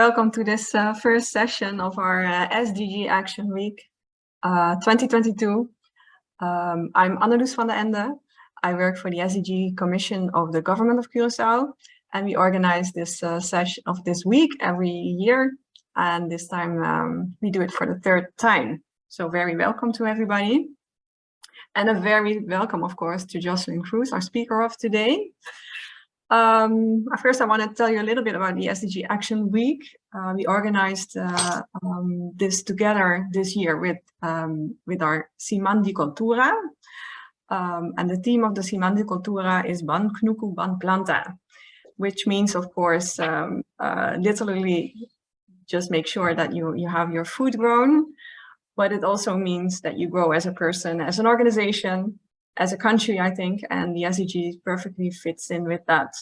Welcome to this first session of our SDG Action Week 2022. I'm Annelies van der Ende. I work for the SDG Commission of the Government of Curaçao, and we organize this session of this week every year. And this time we do it for the third time. So very welcome to everybody. And a very welcome, of course, to Jocelyn Cruz, our speaker of today. First, I want to tell you a little bit about the SDG Action Week. We organized this together this year with our Semana de Cultura. And the theme of the Semana de Cultura is Ban Knuku Ban Planta, which means, of course, literally just make sure that you have your food grown, but it also means that you grow as a person, as an organization, as a country, I think, and the SDG perfectly fits in with that.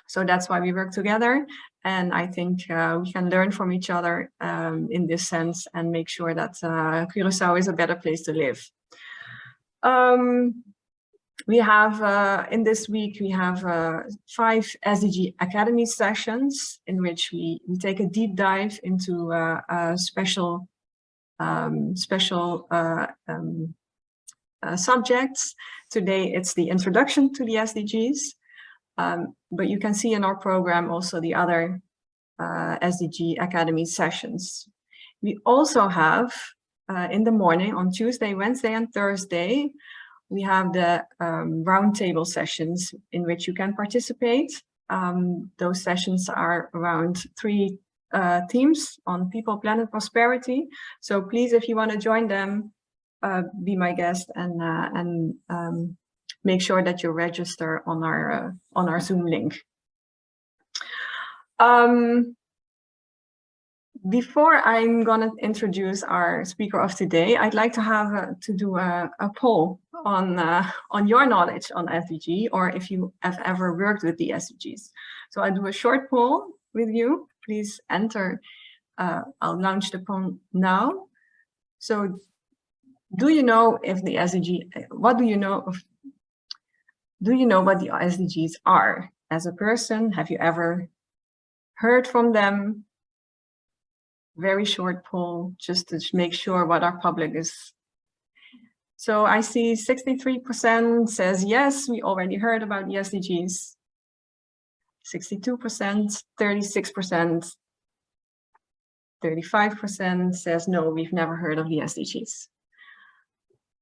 So that's why we work together, and I think we can learn from each other in this sense and make sure that Curaçao is a better place to live. We have, in this week, we have 5 SDG Academy sessions in which we take a deep dive into special subjects. Today it's the introduction to the SDGs, but you can see in our program also the other SDG Academy sessions. We also have in the morning on Tuesday, Wednesday and Thursday, we have the roundtable sessions in which you can participate. Those sessions are around 3 themes on people, planet, prosperity. So please, if you want to join them, be my guest and make sure that you register on our Zoom link. Before I'm going to introduce our speaker of today, I'd like to have to do a poll on your knowledge on SDG, or if you have ever worked with the SDGs. So I'll do a short poll with you. Please enter. I'll launch the poll now. So, do you know if the SDG? What do you know of? Do you know what the SDGs are? As a person, have you ever heard from them? Very short poll, just to make sure what our public is. So I see 63% says yes, we already heard about the SDGs. 62%, 36%, 35% says no, we've never heard of the SDGs.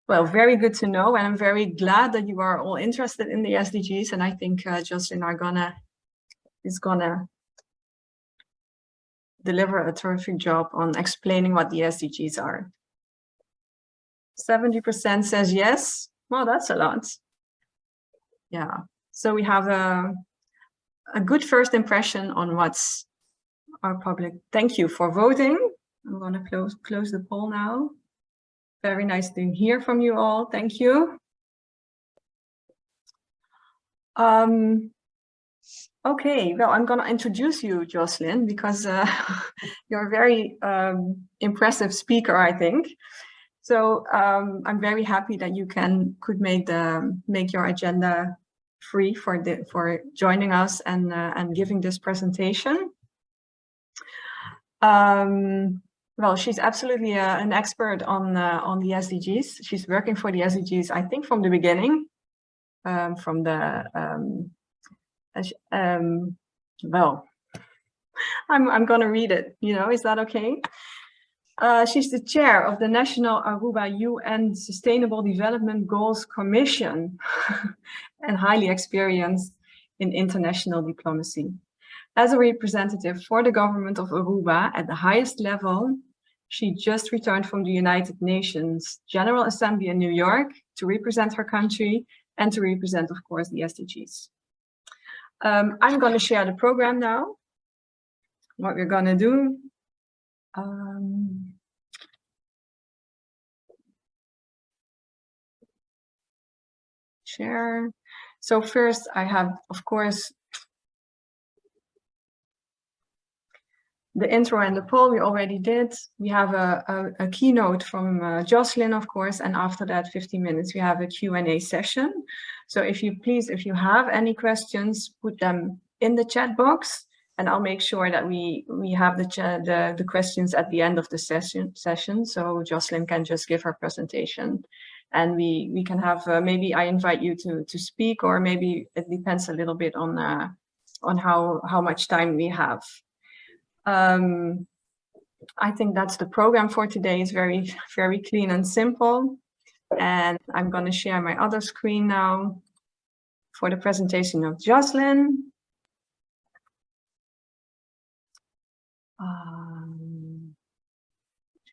Well, very good to know, and I'm very glad that you are all interested in the SDGs, and I think Jocelyn is gonna deliver a terrific job on explaining what the SDGs are. 70% says yes. Well, that's a lot. Yeah, so we have a good first impression on what's our public. Thank you for voting. I'm going to close the poll now. Very nice to hear from you all. Thank you. Okay, well, I'm going to introduce you, Jocelyn, because you're a very impressive speaker, I think. So I'm very happy that you could make your agenda free for joining us and giving this presentation. Well, she's absolutely an expert on the SDGs. She's working for the SDGs, I think, from the beginning. Well, I'm going to read it. You know, is that okay? She's the chair of the National Aruba UN Sustainable Development Goals Commission and highly experienced in international diplomacy. As a representative for the government of Aruba at the highest level, she just returned from the United Nations General Assembly in New York to represent her country and to represent, of course, the SDGs. I'm going to share the program now. What we're going to do. Share. So first I have, of course, the intro and the poll we already did. We have a keynote from Jocelyn, of course, and after that 15 minutes we have a Q&A session. So if you have any questions, put them in the chat box And I'll make sure that we have the questions at the end of the session, so Jocelyn can just give her presentation, and we can have maybe I invite you to speak, or maybe it depends a little bit on how much time we have. I think that's the program for today. It's very clean and simple. And I'm going to share my other screen now for the presentation of Jocelyn.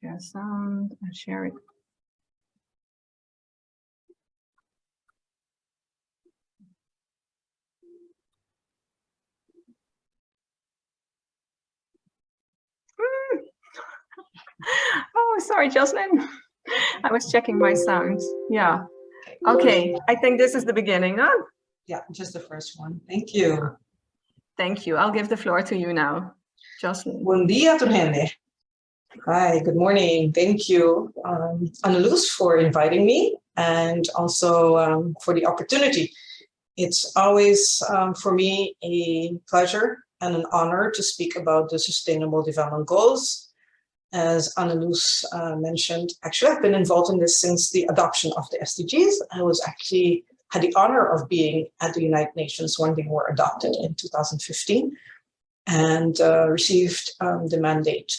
Share sound and share it. Oh, sorry, Jocelyn. I was checking my sounds. Yeah. Okay, I think this is the beginning, huh? Yeah, just the first one. Thank you. Thank you. I'll give the floor to you now, Jocelyn. Buen día, Turgende. Hi, good morning. Thank you, Annaluz, for inviting me, and also for the opportunity. It's always, for me, a pleasure and an honor to speak about the Sustainable Development Goals. As Annaluz mentioned, actually, I've been involved in this since the adoption of the SDGs. I was actually had the honor of being at the United Nations when they were adopted in 2015, and received the mandate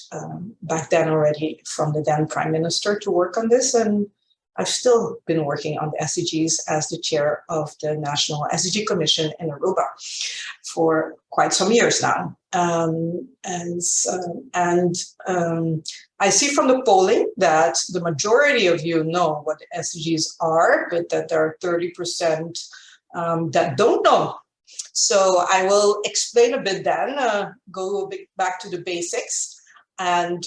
back then already from the then Prime Minister to work on this. And I've still been working on the SDGs as the chair of the National SDG Commission in Aruba for quite some years now. I see from the polling that the majority of you know what the SDGs are, but that there are 30% that don't know. So I will explain a bit then, go a bit back to the basics. And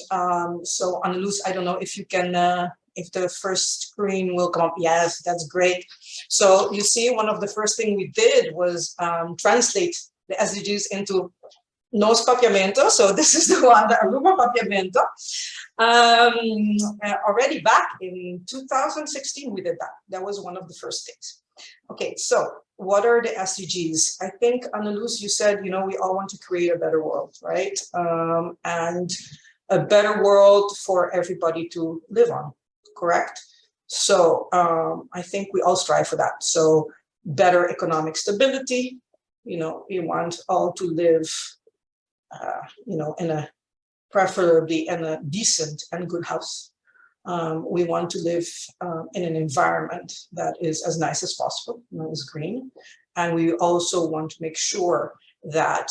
so Annaluz, I don't know if you can, if the first screen will come up. Yes, that's great. So you see, one of the first things we did was translate the SDGs into Nos Papiamento. So this is the one, the Aruba Papiamento. Already back in 2016, we did that. That was one of the first things. Okay, so what are the SDGs? I think, Annaluz, you said, you know, we all want to create a better world, right? And a better world for everybody to live on, correct? So I think we all strive for that. So better economic stability, you know, we want all to live, you know, preferably in a decent and good house. We want to live in an environment that is as nice as possible, you know, is green. And we also want to make sure that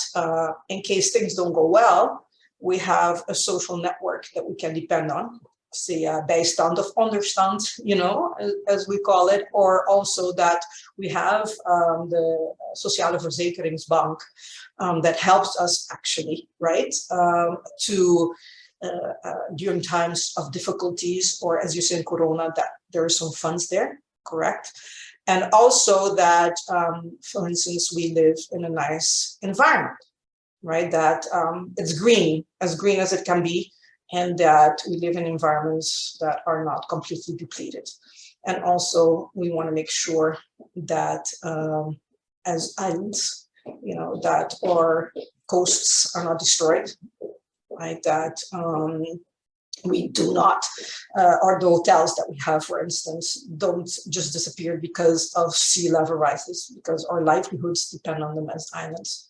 in case things don't go well, we have a social network that we can depend on, say bijstand of onderstand, you know, as we call it, or also that we have the Sociale Verzekeringsbank that helps us actually, right, to during times of difficulties, or as you say in Corona, that there are some funds there, correct? And also that, for instance, we live in a nice environment, right? That it's green as it can be, and that we live in environments that are not completely depleted. And also we want to make sure that as islands, you know, that our coasts are not destroyed, right? That we do not, or the hotels that we have, for instance, don't just disappear because of sea level rises, because our livelihoods depend on them as islands.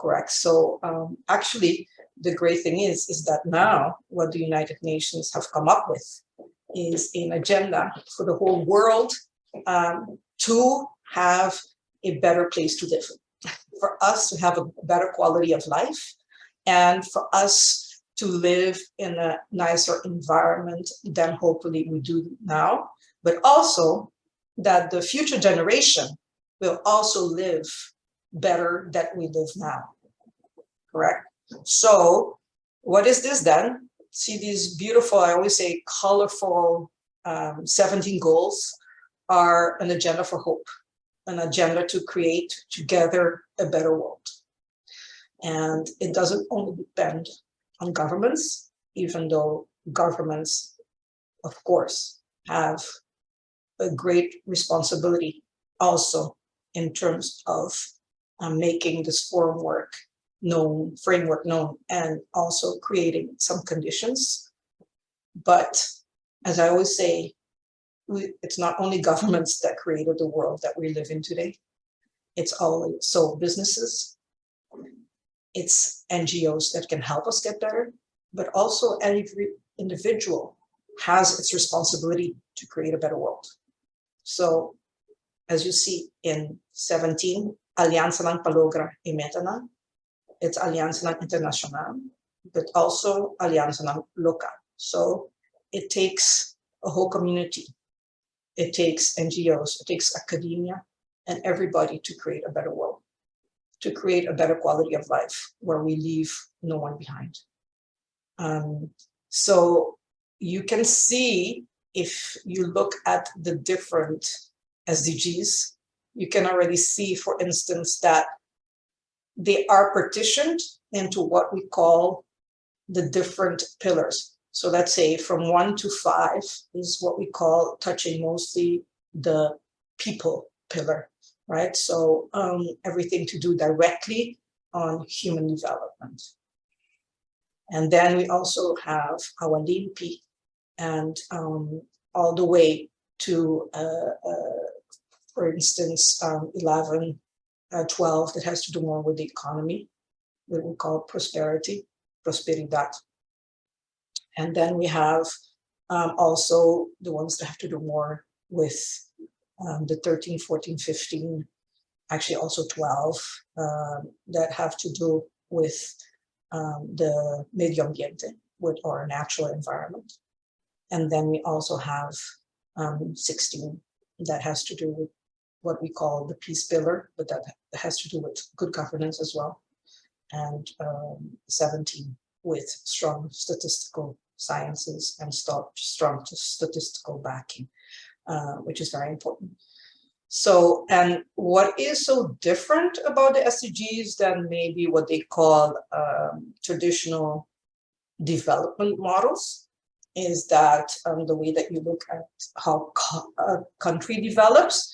Correct. So actually, the great thing is that now what the United Nations have come up with is an agenda for the whole world to have a better place to live, for us to have a better quality of life, and for us to live in a nicer environment than hopefully we do now, but also that the future generation will also live better than we live now, correct? So what is this then? See these beautiful, I always say colorful 17 goals are an agenda for hope, an agenda to create together a better world. And it doesn't only depend on governments, even though governments, of course, have a great responsibility also in terms of making this forum work known, framework known, and also creating some conditions. But as I always say, it's not only governments that created the world that we live in today. It's also businesses. It's NGOs that can help us get better, but also every individual has its responsibility to create a better world. So as you see in 17, Alianza ng Palogra y Meta na, it's Alianza ng Internacional, but also Alianza ng Local. So it takes a whole community. It takes NGOs, it takes academia, and everybody to create a better world, to create a better quality of life where we leave no one behind. So you can see, if you look at the different SDGs, you can already see, for instance, that they are partitioned into what we call the different pillars. So let's say from 1 to 5 is what we call touching mostly the people pillar, right? So everything to do directly on human development. And then we also have our LIMPI, and all the way to, for instance, 11, 12, that has to do more with the economy, what we call prosperidad. And then we have also the ones that have to do more with the 13, 14, 15, actually also 12, that have to do with the medio ambiente, with our natural environment. And then we also have 16 that has to do with what we call the peace pillar, but that has to do with good governance as well. And 17 with strong statistical sciences and strong statistical backing, which is very important. So, and what is so different about the SDGs than maybe what they call traditional development models is that the way that you look at how a country develops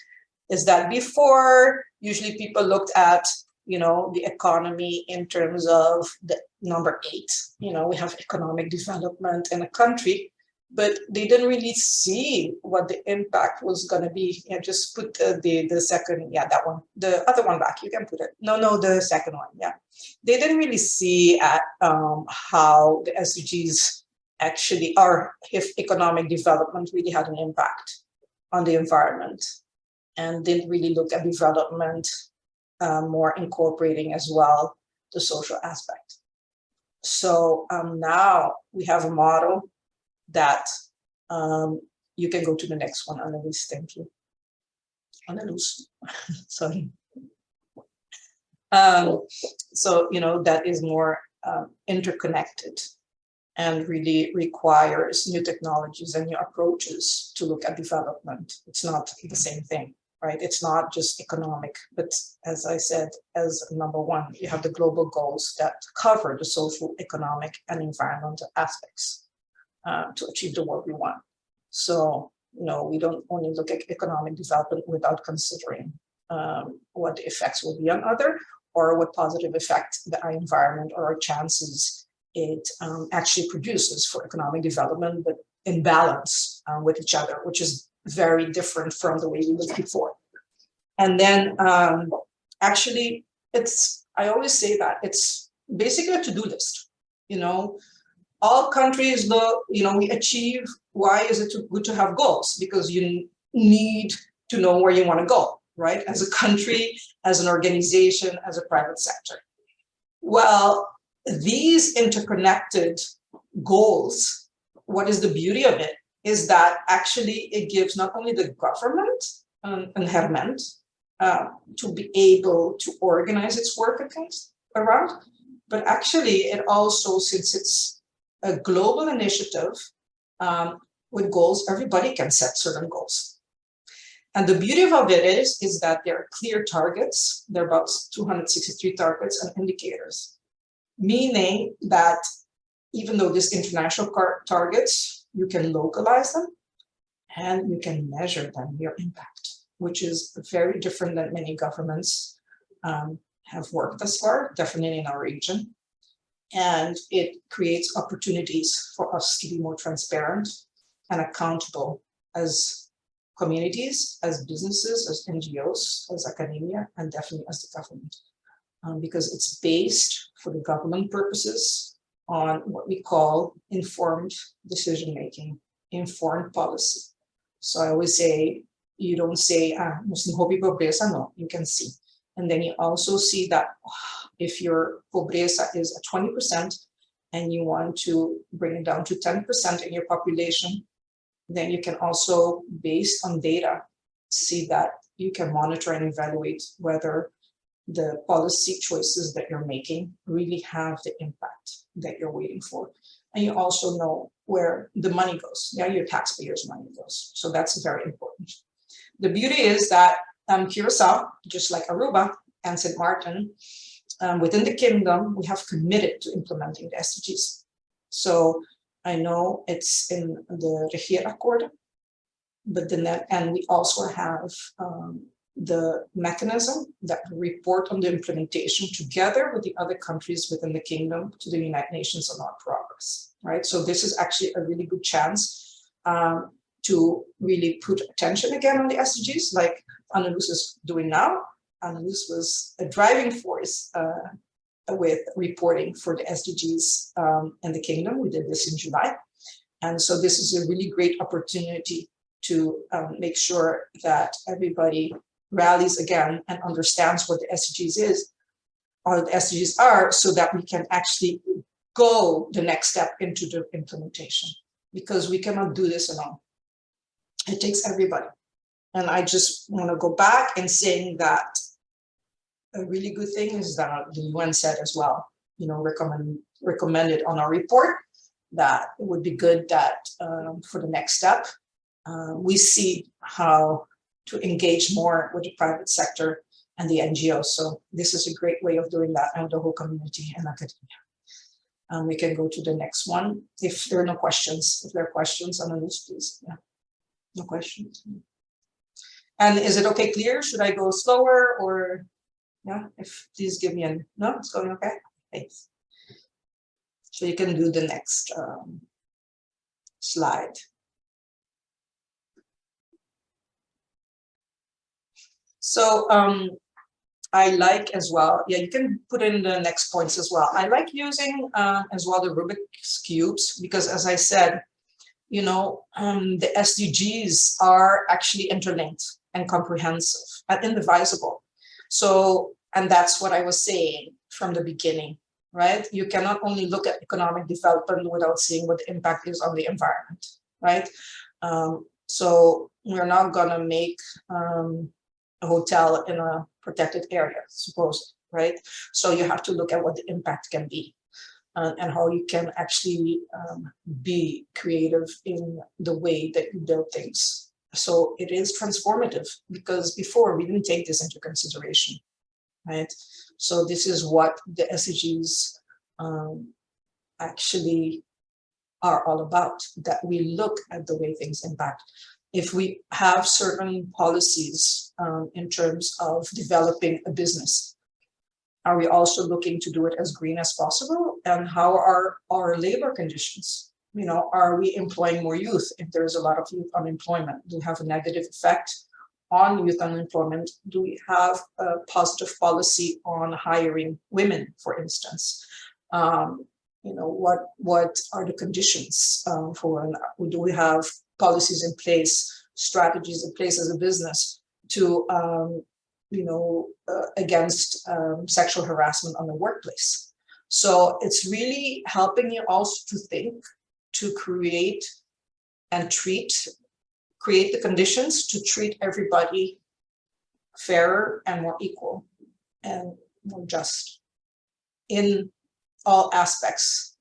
is that before, usually people looked at, you know, the economy in terms of the number 8. You know, we have economic development in a country, but they didn't really see what the impact was going to be. You know, just put the second, yeah, that one, the other one back, you can put it. No, the second one, yeah. They didn't really see at how the SDGs actually, or if economic development really had an impact on the environment, and didn't really look at development more incorporating as well the social aspect. So now we have a model that you can go to the next one, Annalise, thank you. Annalise, sorry. So, you know, that is more interconnected and really requires new technologies and new approaches to look at development. It's not the same thing, right? It's not just economic, but as I said, as number 1, you have the global goals that cover the social, economic, and environmental aspects to achieve the world we want. So, you know, we don't only look at economic development without considering what the effects will be on other, or what positive effect our environment or our chances it actually produces for economic development, but in balance with each other, which is very different from the way we lived before. And then actually, I always say that it's basically a to-do list. You know, all countries look, you know, we achieve, why is it good to have goals? Because you need to know where you want to go, right? As a country, as an organization, as a private sector. Well, these interconnected goals, what is the beauty of it is that actually it gives not only the government and to be able to organize its work around, but actually it also, since it's a global initiative with goals, everybody can set certain goals. And the beauty of it is that there are clear targets. There are about 263 targets and indicators, meaning that even though these international targets, you can localize them and you can measure them, their impact, which is very different than many governments have worked thus far, definitely in our region. And it creates opportunities for us to be more transparent and accountable as communities, as businesses, as NGOs, as academia, and definitely as the government. Because it's based for the government purposes on what we call informed decision-making, informed policy. So I always say, you don't say, Muslim hobi pobreza, no, you can see. And then you also see that if your pobreza is at 20% and you want to bring it down to 10% in your population, then you can also, based on data, see that you can monitor and evaluate whether the policy choices that you're making really have the impact that you're waiting for. And you also know where the money goes, your taxpayers' money goes. So that's very important. The beauty is that Curacao, just like Aruba and St. Martin, within the kingdom, we have committed to implementing the SDGs. So I know it's in the Regeerakkoord, but and we also have the mechanism that we report on the implementation together with the other countries within the kingdom to the United Nations on our progress, right? So this is actually a really good chance to really put attention again on the SDGs, like Annelies is doing now. Annelies was a driving force with reporting for the SDGs in the kingdom. We did this in July. And so this is a really great opportunity to make sure that everybody rallies again and understands what the SDGs is, or the SDGs are, so that we can actually go the next step into the implementation, because we cannot do this alone. It takes everybody. And I just want to go back and saying that a really good thing is that the UN said as well, recommended on our report that it would be good that for the next step, we see how to engage more with the private sector and the NGOs. So this is a great way of doing that, and the whole community and academia. We can go to the next one. If there are no questions, if there are questions on the list, please. Yeah. No questions. And is it okay, clear? Should I go slower or, yeah, please give me no, it's going okay? Thanks. So you can do the next slide. So I like as well, yeah, you can put in the next points as well. I like using as well the Rubik's Cubes, because as I said, the SDGs are actually interlinked and comprehensive and indivisible. So, and that's what I was saying from the beginning, right? You cannot only look at economic development without seeing what the impact is on the environment, right? So we're not gonna make a hotel in a protected area, supposedly, right? So you have to look at what the impact can be and how you can actually be creative in the way that you build things. So it is transformative, because before we didn't take this into consideration, right? So this is what the SDGs actually are all about, that we look at the way things impact. If we have certain policies in terms of developing a business, are we also looking to do it as green as possible? And how are our labor conditions? Are we employing more youth? If there's a lot of youth unemployment, do we have a negative effect on youth unemployment? Do we have a positive policy on hiring women, for instance? What are the conditions do we have policies in place, strategies in place as a business to, against sexual harassment on the workplace? So it's really helping you also to think, to create and create the conditions to treat everybody fairer and more equal and more just in all aspects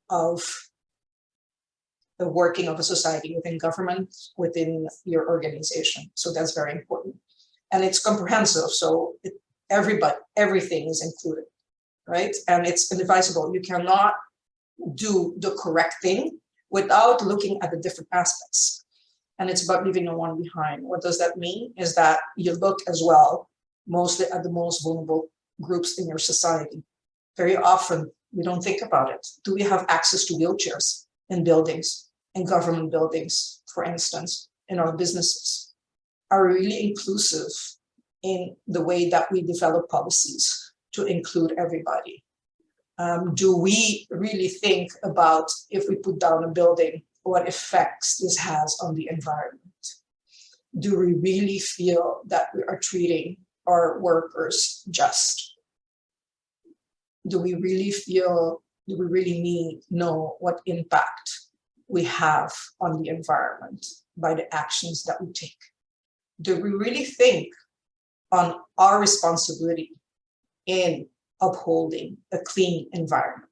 of the working of a society, within government, within your organization. So that's very important. And it's comprehensive, so everything is included, right? And it's indivisible. You cannot do the correct thing without looking at the different aspects. And it's about leaving no one behind. What does that mean? Is that you look as well, mostly at the most vulnerable groups in your society. Very often, we don't think about it. Do we have access to wheelchairs in buildings, in government buildings, for instance, in our businesses? Are we really inclusive in the way that we develop policies to include everybody? Do we really think about, if we put down a building, what effects this has on the environment? Do we really feel that we are treating our workers just? Do we really know what impact we have on the environment by the actions that we take? Do we really think on our responsibility in upholding a clean environment?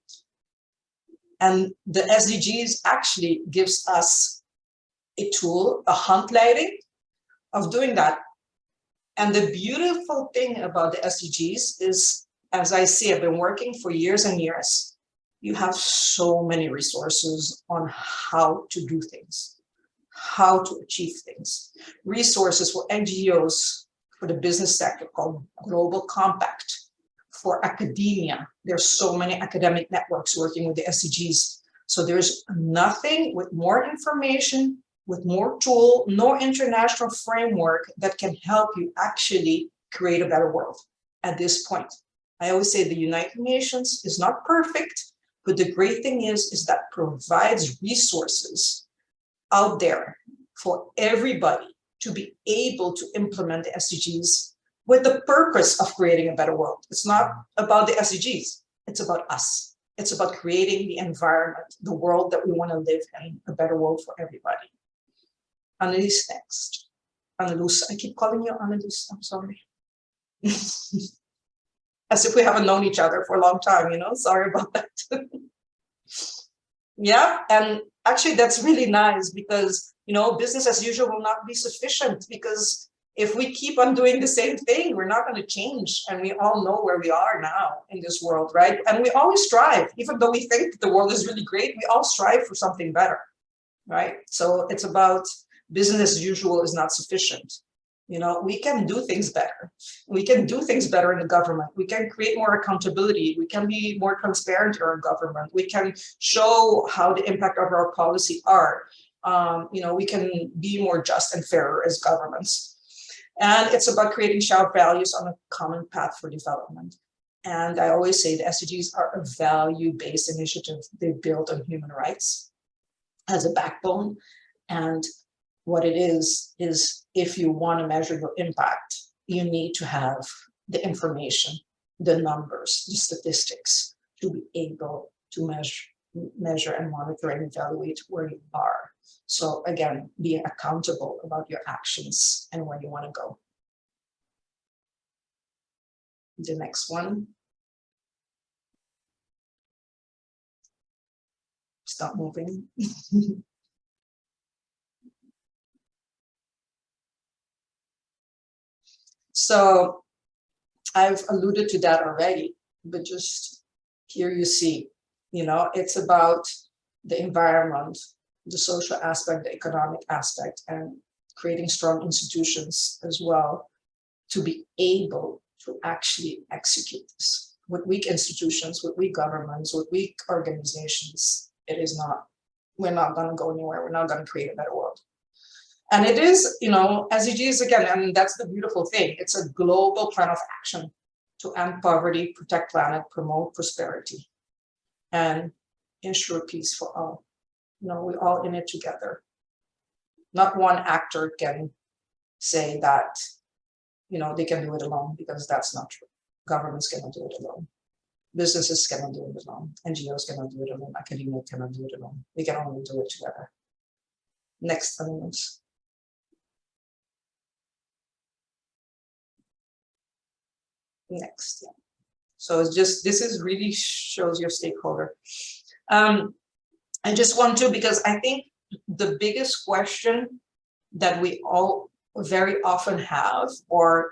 And the SDGs actually gives us a tool, a handleiding of doing that. And the beautiful thing about the SDGs is, as I see, I've been working for years and years, you have so many resources on how to do things, how to achieve things. Resources for NGOs, for the business sector called Global Compact, for academia. There's so many academic networks working with the SDGs. So there's nothing with more information, with more tool, no international framework that can help you actually create a better world at this point. I always say the United Nations is not perfect, but the great thing is that provides resources out there for everybody to be able to implement the SDGs with the purpose of creating a better world. It's not about the SDGs, it's about us. It's about creating the environment, the world that we want to live in, a better world for everybody. Annelies next. Annelies, I keep calling you Annelies, I'm sorry. As if we haven't known each other for a long time, sorry about that. Yeah, and actually that's really nice because, business as usual will not be sufficient, because if we keep on doing the same thing, we're not going to change. And we all know where we are now in this world, right? And we always strive, even though we think the world is really great, we all strive for something better, right? So it's about business as usual is not sufficient. We can do things better. We can do things better in the government. We can create more accountability. We can be more transparent in our government. We can show how the impact of our policy are. We can be more just and fairer as governments. And it's about creating shared values on a common path for development. And I always say the SDGs are a value-based initiative. They build on human rights as a backbone. And what it is if you want to measure your impact, you need to have the information, the numbers, the statistics to be able to measure and monitor and evaluate where you are. So again, being accountable about your actions and where you want to go. The next one. Stop moving. So I've alluded to that already, but just here you see, it's about the environment, the social aspect, the economic aspect, and creating strong institutions as well to be able to actually execute this. With weak institutions, with weak governments, with weak organizations, we're not going to go anywhere. We're not going to create a better world. And it is, SDGs again, and that's the beautiful thing. It's a global plan of action to end poverty, protect planet, promote prosperity, and ensure peace for all. We're all in it together. Not one actor can say that, they can do it alone, because that's not true. Governments cannot do it alone. Businesses cannot do it alone. NGOs cannot do it alone. Academia cannot do it alone. We can only do it together. Next elements. Next, yeah. So it's just, this really shows your stakeholder. I just want to, because I think the biggest question that we all very often have, or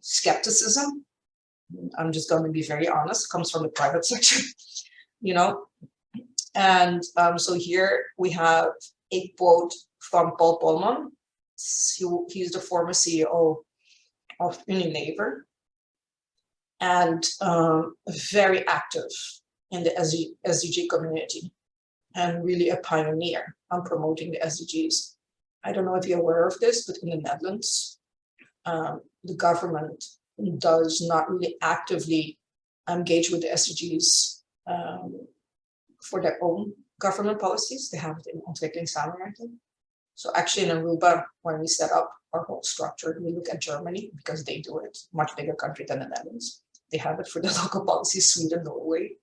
skepticism, I'm just going to be very honest, comes from the private sector, And so here we have a quote from Paul Polman. He's the former CEO of Unilever. and very active in the SDG community, and really a pioneer on promoting the SDGs. I don't know if you're aware of this, but in the Netherlands, the government does not really actively engage with the SDGs for their own government policies. They have it in ontwikkelingssamenwerking. So actually in Aruba, when we set up our whole structure, we look at Germany because they do it, much bigger country than the Netherlands. They have it for the local policies, Sweden, Norway,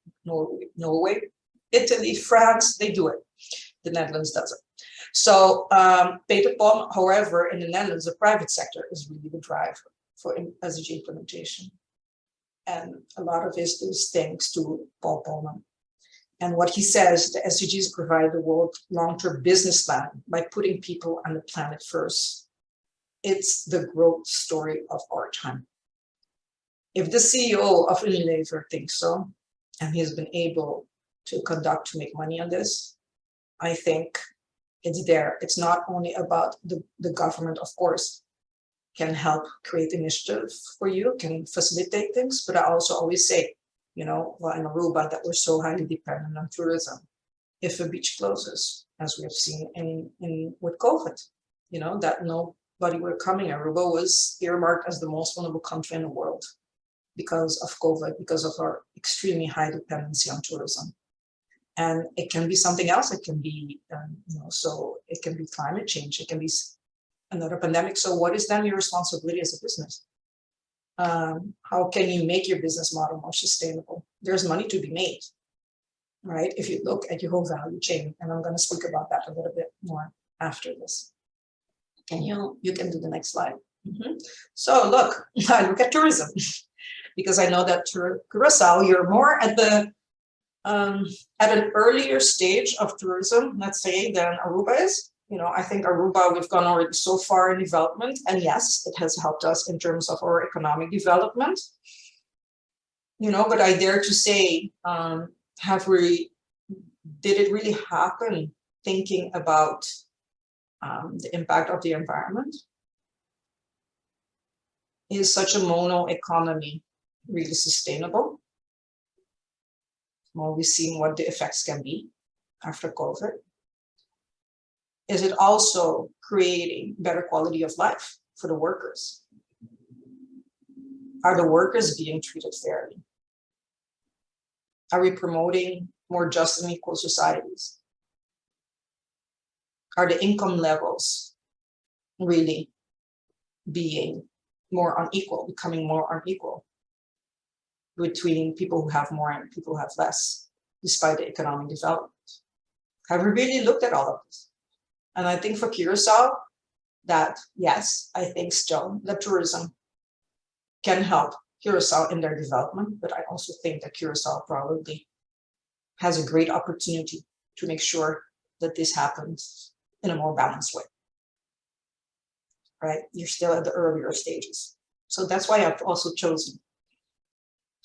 Italy, France, they do it. The Netherlands doesn't. So Peterpom, however, in the Netherlands, the private sector is really the driver for SDG implementation. And a lot of this is thanks to Paul Polman. And what he says, the SDGs provide the world long-term business plan by putting people and the planet first. It's the growth story of our time. If the CEO of Unilever thinks so, and he has been able to make money on this, I think it's there. It's not only about the government, of course, can help create initiatives for you, can facilitate things, but I also always say, well, in Aruba, that we're so highly dependent on tourism. If a beach closes, as we have seen with COVID, that nobody were coming. Aruba was earmarked as the most vulnerable country in the world because of COVID, because of our extremely high dependency on tourism. And it can be something else. It can be, so it can be climate change. It can be another pandemic. So what is then your responsibility as a business? How can you make your business model more sustainable? There's money to be made, right? If you look at your whole value chain, and I'm going to speak about that a little bit more after this. And you can do the next slide. So look, I look at tourism because I know that Curacao, you're more at an earlier stage of tourism, let's say, than Aruba is. I think Aruba, we've gone already so far in development, and yes, it has helped us in terms of our economic development. But I dare to say, did it really happen thinking about the impact of the environment? Is such a mono economy really sustainable? Well, we've seen what the effects can be after COVID. Is it also creating better quality of life for the workers? Are the workers being treated fairly? Are we promoting more just and equal societies? Are the income levels really being more unequal, becoming more unequal between people who have more and people who have less, despite the economic development? Have we really looked at all of this? And I think for Curacao, that yes, I think still that tourism can help Curacao in their development, but I also think that Curacao probably has a great opportunity to make sure that this happens in a more balanced way. Right? You're still at the earlier stages. So that's why I've also chosen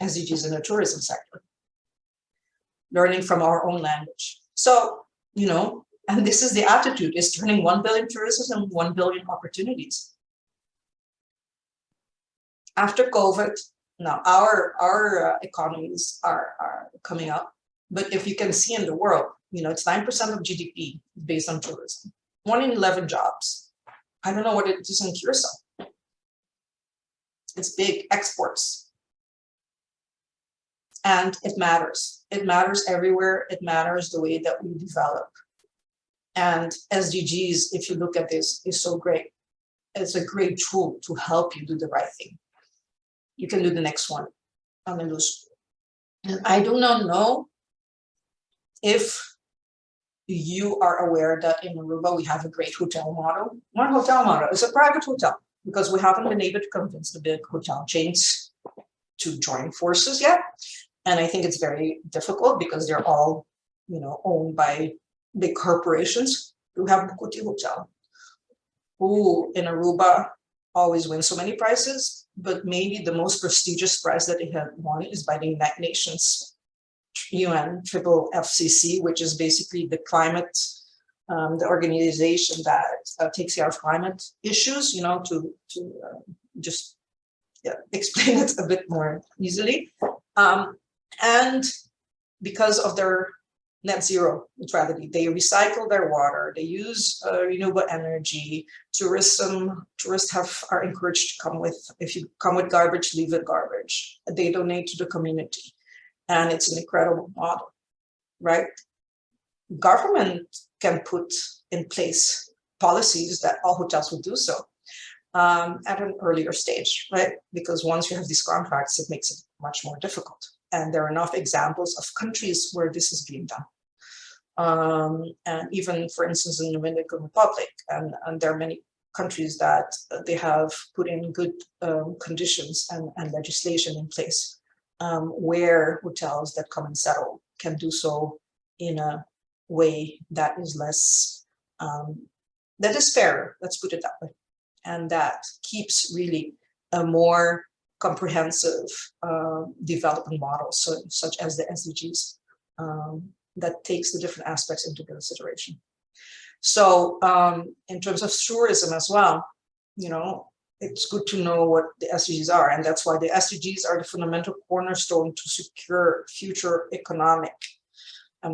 SDGs in the tourism sector, learning from our own language. So, and this is the attitude, is turning 1 billion tourists and 1 billion opportunities. After COVID, now our economies are coming up, but if you can see in the world, it's 9% of GDP based on tourism, 1 in 11 jobs. I don't know what it is in Curacao. It's big exports. And it matters. It matters everywhere. It matters the way that we develop. And SDGs, if you look at this, is so great. It's a great tool to help you do the right thing. You can do the next one, Anneluz. And I do not know if you are aware that in Aruba we have a great hotel model. One hotel model is a private hotel because we haven't been able to convince the big hotel chains to join forces yet. And I think it's very difficult because they're all, owned by big corporations who have Bukuti Hotel, who in Aruba always win so many prizes, but maybe the most prestigious prize that they have won is by the United Nations UN Triple FCC, which is basically the climate, the organization that takes care of climate issues, to just explain it a bit more easily. And because of their net zero neutrality, they recycle their water, they use renewable energy. Tourists are encouraged to come with, if you come with garbage, leave with garbage. They donate to the community. And it's an incredible model, right? Government can put in place policies that all hotels would do so at an earlier stage, right? Because once you have these contracts, it makes it much more difficult. And there are enough examples of countries where this is being done. And even, for instance, in the Dominican Republic, and there are many countries that they have put in good conditions and legislation in place where hotels that come and settle can do so in a way that is less, that is fairer, let's put it that way. And that keeps really a more comprehensive development model, such as the SDGs, that takes the different aspects into consideration. So in terms of tourism as well, you know, it's good to know what the SDGs are, and that's why the SDGs are the fundamental cornerstone to secure future economic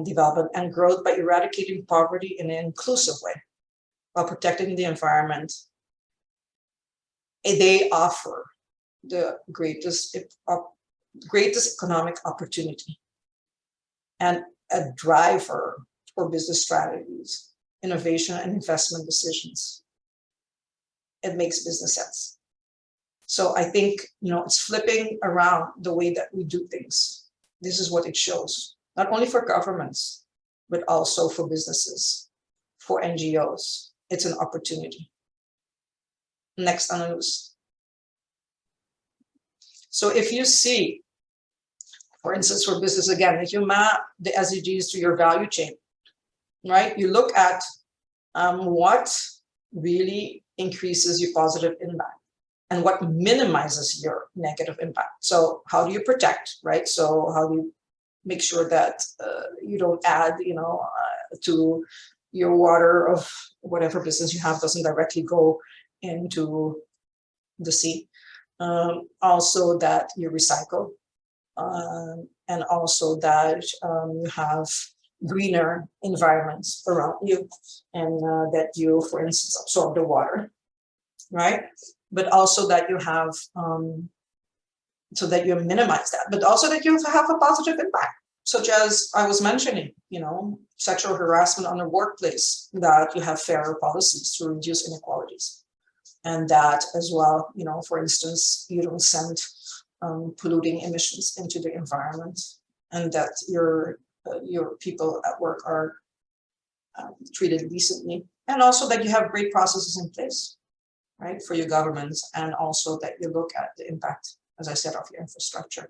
development and growth by eradicating poverty in an inclusive way, while protecting the environment. They offer the greatest economic opportunity and a driver for business strategies, innovation, and investment decisions. It makes business sense. So I think, you know, it's flipping around the way that we do things. This is what it shows, not only for governments, but also for businesses, for NGOs. It's an opportunity. Next, Annalise. So if you see, for instance, for business, again, if you map the SDGs to your value chain, right? You look at what really increases your positive impact and what minimizes your negative impact. So how do you protect, right? So how do you make sure that you don't add, you know, to your water of whatever business you have doesn't directly go into the sea. Also that you recycle, and also that you have greener environments around you, and that you, for instance, absorb the water, right? But also that you have, so that you minimize that, but also that you have a positive impact, such as I was mentioning, you know, sexual harassment on the workplace, that you have fairer policies to reduce inequalities. And that as well, you know, for instance, you don't send polluting emissions into the environment, and that your people at work are treated decently, and also that you have great processes in place, right, for your governments, and also that you look at the impact, as I said, of your infrastructure.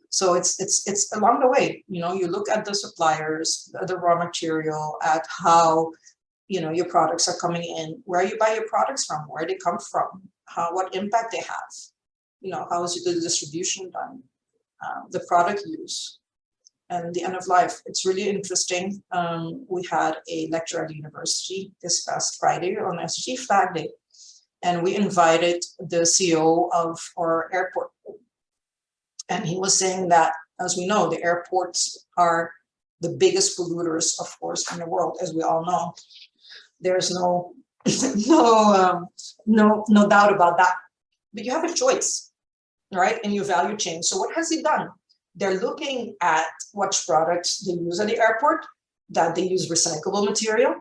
So it's along the way, you know, you look at the suppliers, the raw material, at how, you know, your products are coming in, where you buy your products from, where they come from, what impact they have, you know, how is the distribution done, the product use, and the end of life. It's really interesting. We had a lecture at the university this past Friday on SDG Flag Day, and we invited the CEO of our airport. And he was saying that, as we know, the airports are the biggest polluters, of course, in the world, as we all know. There's no doubt about that. But you have a choice, right, in your value chain. So what has he done? They're looking at what products they use at the airport, that they use recyclable material,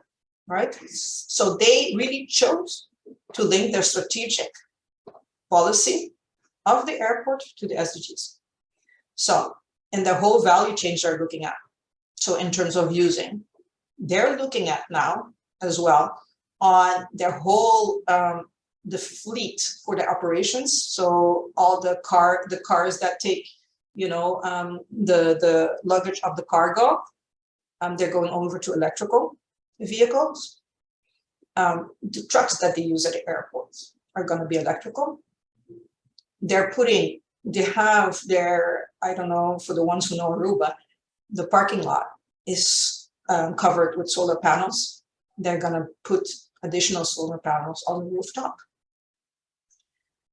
right? So they really chose to link their strategic policy of the airport to the SDGs. So, and the whole value chain they're looking at. So in terms of using, they're looking at now as well on their whole, the fleet for the operations. So all the cars that take, you know, the luggage of the cargo, they're going over to electrical vehicles. The trucks that they use at the airports are going to be electrical. They have their, I don't know, for the ones who know Aruba, the parking lot is covered with solar panels. They're going to put additional solar panels on the rooftop.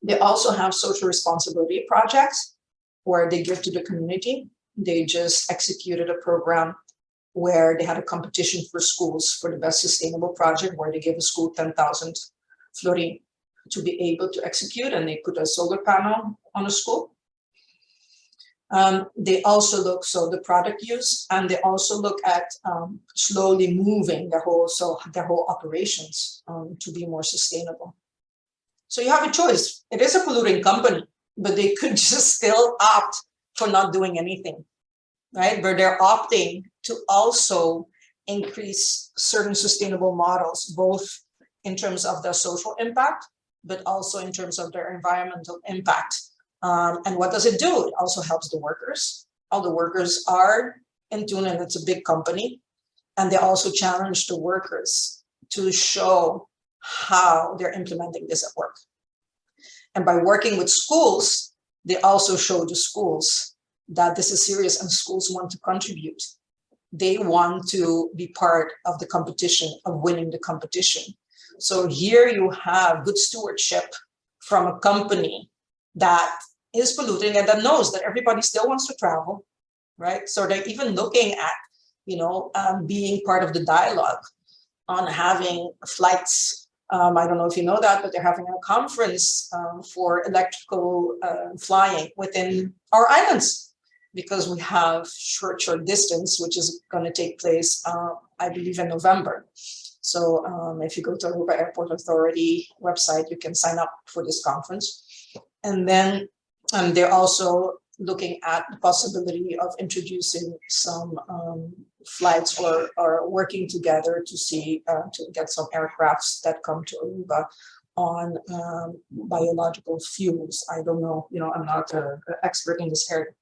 They also have social responsibility projects where they give to the community. They just executed a program where they had a competition for schools for the best sustainable project, where they gave a school 10,000 florins to be able to execute, and they put a solar panel on a school. They also look, so the product use, and they also look at slowly moving their whole operations to be more sustainable. So you have a choice. It is a polluting company, but they could just still opt for not doing anything, right? But they're opting to also increase certain sustainable models, both in terms of their social impact, but also in terms of their environmental impact. And what does it do? It also helps the workers. All the workers are in tune, and it's a big company. And they also challenge the workers to show how they're implementing this at work. And by working with schools, they also show the schools that this is serious and schools want to contribute. They want to be part of the competition, of winning the competition. So here you have good stewardship from a company that is polluting and that knows that everybody still wants to travel, right? So they're even looking at, being part of the dialogue on having flights. I don't know if you know that, but they're having a conference for electrical flying within our islands, because we have short distance, which is going to take place, I believe, in November. So if you go to Aruba Airport Authority website, you can sign up for this conference. And then they're also looking at the possibility of introducing some flights or working together to see, to get some aircrafts that come to Aruba on biological fuels. I don't know, I'm not an expert in this area.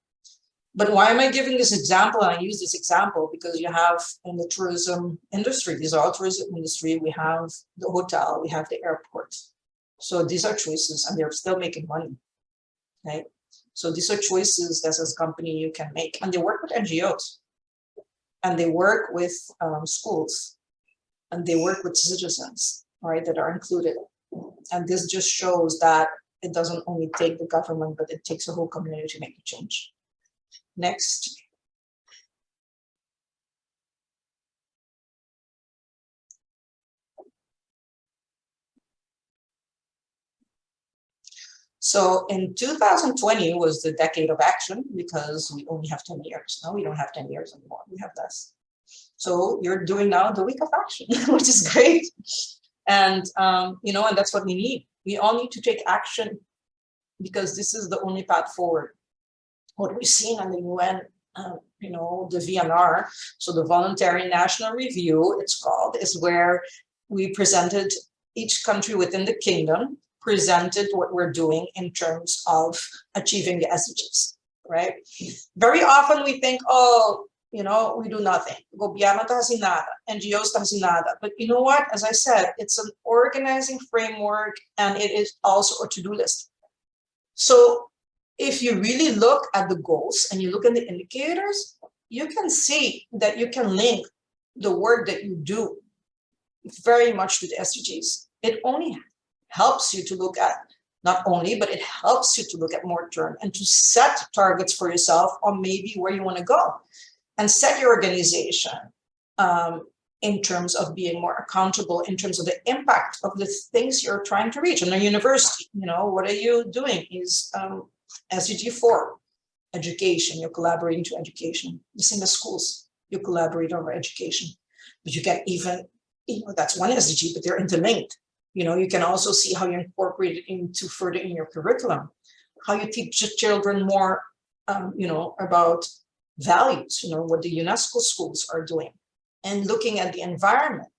But why am I giving this example? I use this example because you have in the tourism industry, these are all tourism industry, we have the hotel, we have the airport. So these are choices, and they're still making money, right? So these are choices that as a company you can make. And they work with NGOs, and they work with schools, and they work with citizens, right, that are included. And this just shows that it doesn't only take the government, but it takes a whole community to make a change. Next. So in 2020 was the decade of action, because we only have 10 years. No, we don't have 10 years anymore. We have less. So you're doing now the week of action, which is great. And, and that's what we need. We all need to take action, because this is the only path forward. What we've seen on the UN, the VNR, so the Voluntary National Review, it's called, is where we presented each country within the kingdom, presented what we're doing in terms of achieving the SDGs, right? Very often we think, we do nothing. Gobyerno está haciendo nada, NGOs está haciendo nada. But you know what? As I said, it's an organizing framework, and it is also a to-do list. So if you really look at the goals and you look at the indicators, you can see that you can link the work that you do very much to the SDGs. It only helps you to look at, not only, but it helps you to look at more term and to set targets for yourself on maybe where you want to go, and set your organization in terms of being more accountable, in terms of the impact of the things you're trying to reach. In a university, what are you doing is SDG 4, education, you're collaborating to education. The same as schools, you collaborate over education. But you can even, that's one SDG, but they're interlinked. You can also see how you incorporate it into further in your curriculum, how you teach children more, about values, what the UNESCO schools are doing, and looking at the environment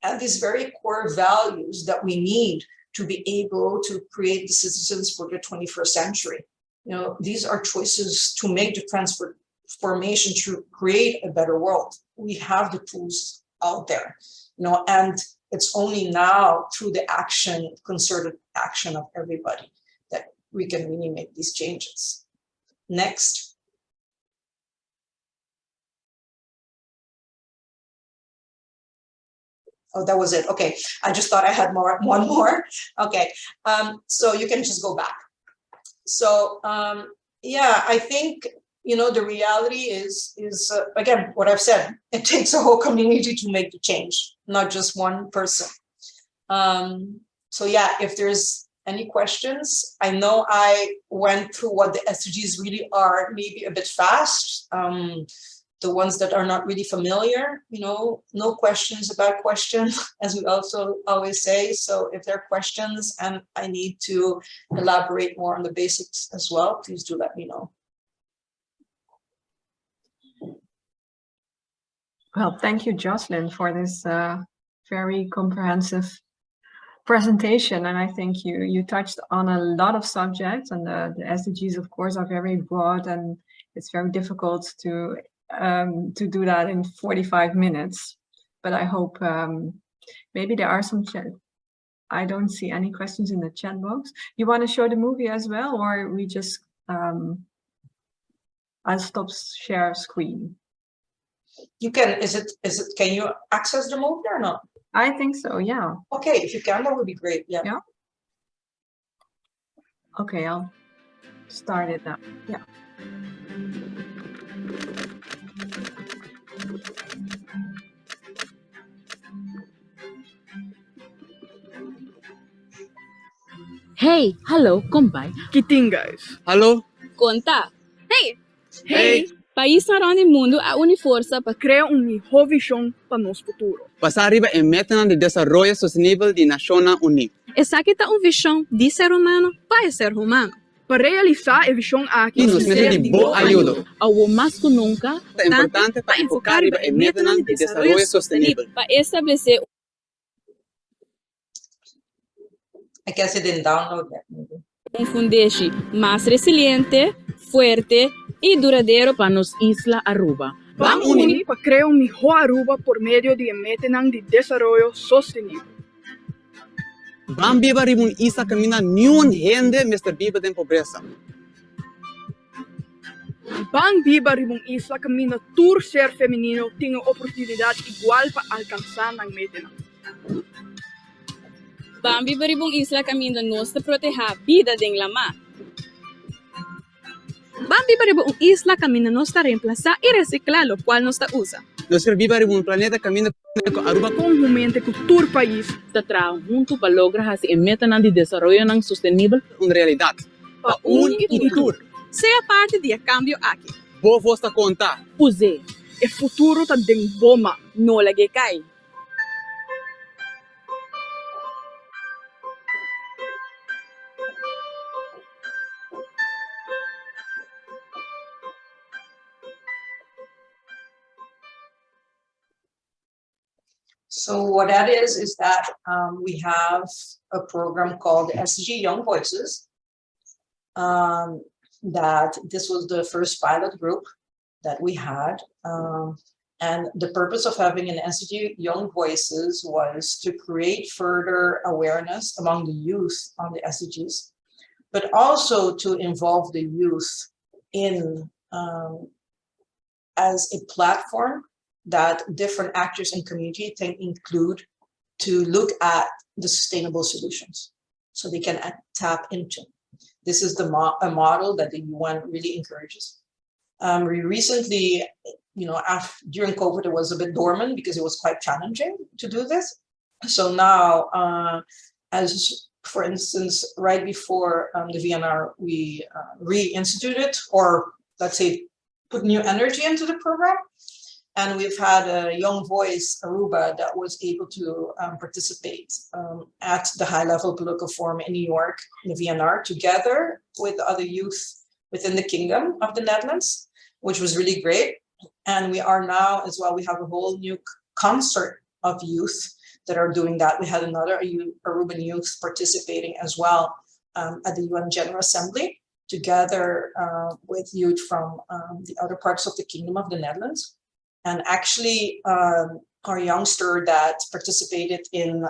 and these very core values that we need to be able to create the citizens for the 21st century. These are choices to make the transformation to create a better world. We have the tools out there, and it's only now through the action, concerted action of everybody, that we can really make these changes. Next. Oh, that was it. Okay. I just thought I had one more. Okay. So you can just go back. So, yeah, I think, the reality is again, what I've said, it takes a whole community to make the change, not just one person. So yeah, if there's any questions, I know I went through what the SDGs really are, maybe a bit fast. The ones that are not really familiar, no questions about questions, as we also always say. So if there are questions and I need to elaborate more on the basics as well, please do let me know. Well, thank you, Jocelyn, for this very comprehensive presentation. And I think you touched on a lot of subjects, and the SDGs, of course, are very broad, and it's very difficult to do that in 45 minutes. But I hope maybe there are some chat. I don't see any questions in the chat box. You want to show the movie as well, or we just I'll stop share screen. You can, can you access the movie or not? I think so, yeah. Okay, if you can, that would be great. Yeah. Yeah. Okay, I'll start it now. Yeah. Hey, hallo, kom bij. Kitingas. Hallo? Conta. Hey! Hey! País onde o mundo a une força para Crea melhor visão para nosso futuro. Passar arriba em meta de desenvolvimento sustentável de Nações Unidas. essa que tá uma visão de ser humano para ser humano. Para realizar a visão aqui, E nos precisa de boa ajuda. Ao mais que nunca, É importante para enfocar arriba em meta de desenvolvimento sustentável. para estabelecer I guess I didn't download that movie. fundeixe mais resiliente, forte e duradouro para nos Isla Aruba. vamos unir para criar melhor Aruba por meio de metas de desenvolvimento sustentável. Vamos viver em uma isla que mina nenhum gente mestre vive em pobreza. Vamos viver em uma isla que mina todo ser feminino tem oportunidade igual para alcançar as metas. Vamos viver em uma isla que ainda nos protege a vida de la mar. Vamos viver em uma isla que ainda nos reemplazar e reciclar o qual nos usa. Nós queremos viver em um planeta que mina com Aruba Conjuntamente com todo o país, Trabalhar junto para lograr as metas de desenvolvimento sustentável uma realidade. para unir o futuro. seja parte do cambio aqui. Vou você contar. Puser, O futuro está dentro de bomba. não lhe cai. So what that is that we have a program called SDG Young Voices. That this was the first pilot group that we had. And the purpose of having an SDG Young Voices was to create further awareness among the youth on the SDGs, but also to involve the youth in as a platform that different actors in community can include to look at the sustainable solutions so they can tap into. This is a model that the UN really encourages. We recently, during COVID, it was a bit dormant because it was quite challenging to do this. So now, as for instance, right before the VNR, we reinstituted, or let's say, put new energy into the program. And we've had a Young Voice Aruba that was able to participate at the high-level political forum in New York, the VNR, together with other youth within the Kingdom of the Netherlands, which was really great. And we are now, as well, we have a whole new concert of youth that are doing that. We had another Aruban youth participating as well at the UN General Assembly, together with youth from the other parts of the Kingdom of the Netherlands. And actually, our youngster that participated in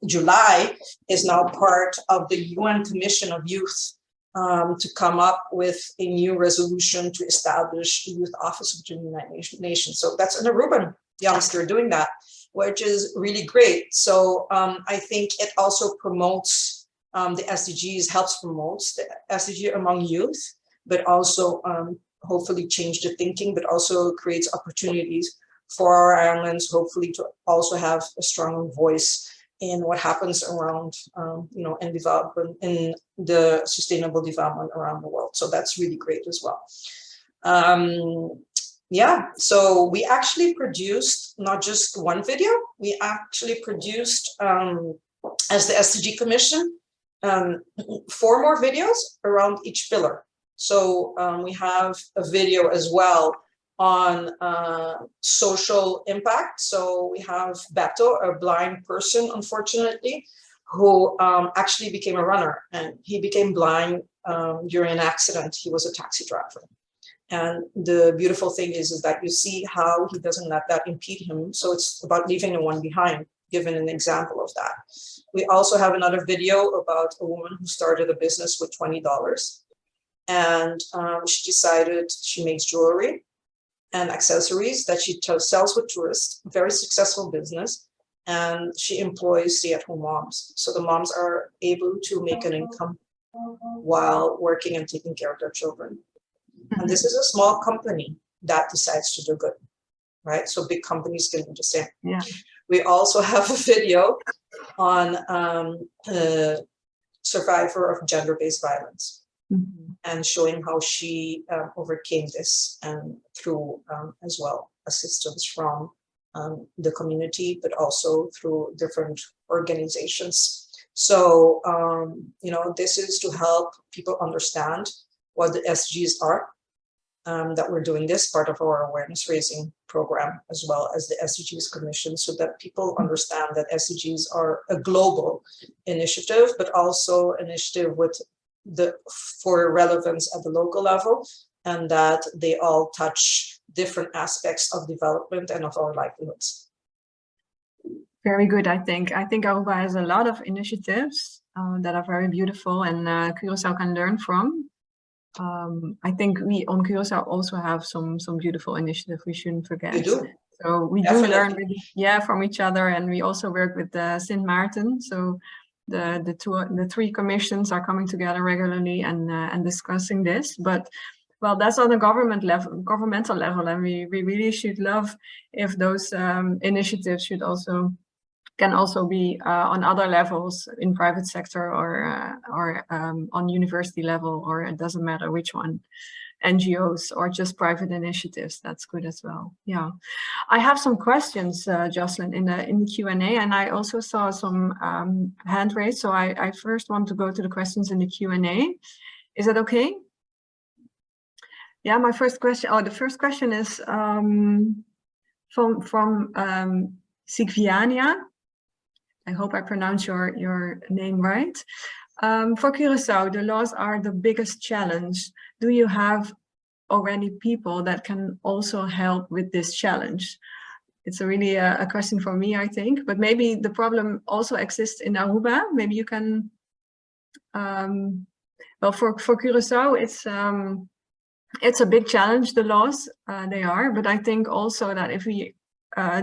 July is now part of the UN Commission of Youth to come up with a new resolution to establish the Youth Office of the United Nations. So that's an Aruban youngster doing that. which is really great. So I think it also promotes the SDGs, helps promote the SDG among youth, but also hopefully change the thinking, but also creates opportunities for our islands, hopefully to also have a strong voice in what happens around, in development, in the sustainable development around the world. So that's really great as well. Yeah, so we actually produced not just one video, we actually produced, as the SDG Commission, 4 more videos around each pillar. So we have a video as well on social impact. So we have Beto, a blind person, unfortunately, who actually became a runner, and he became blind during an accident. He was a taxi driver. And the beautiful thing is that you see how he doesn't let that impede him. So it's about leaving no one behind, given an example of that. We also have another video about a woman who started a business with $20. And she decided she makes jewelry and accessories that she sells with tourists, very successful business. And she employs stay-at-home moms. So the moms are able to make an income while working and taking care of their children. And this is a small company that decides to do good, right? So big companies can do the same. Yeah. We also have a video on a survivor of gender-based violence. And showing how she overcame this, and through as well assistance from the community, but also through different organizations. So, this is to help people understand what the SDGs are, that we're doing this part of our awareness raising program, as well as the SDGs Commission, so that people understand that SDGs are a global initiative, but also initiative for relevance at the local level, and that they all touch different aspects of development and of our livelihoods. Very good, I think. I think Aruba has a lot of initiatives that are very beautiful, and Curaçao can learn from. I think we on Curaçao also have some beautiful initiatives we shouldn't forget. You do. So we Definitely. do learn really, from each other, and we also work with Sint Maarten. So the 3 commissions are coming together regularly and discussing this. But well, that's on a governmental level, and we really should love if those initiatives can also be on other levels in private sector or on university level, or it doesn't matter which one, NGOs or just private initiatives. That's good as well. Yeah, I have some questions, Jocelyn, in the Q&A, and I also saw some hand raised. So I first want to go to the questions in the Q&A. Is that okay? Yeah, my first question. Oh, the first question is from Sigviania. I hope I pronounce your name right. For Curaçao, the laws are the biggest challenge. Do you have already people that can also help with this challenge? It's really a question for me, I think, but maybe the problem also exists in Aruba. Maybe you can, well, for Curaçao, it's a big challenge, the laws, they are, but I think also that if we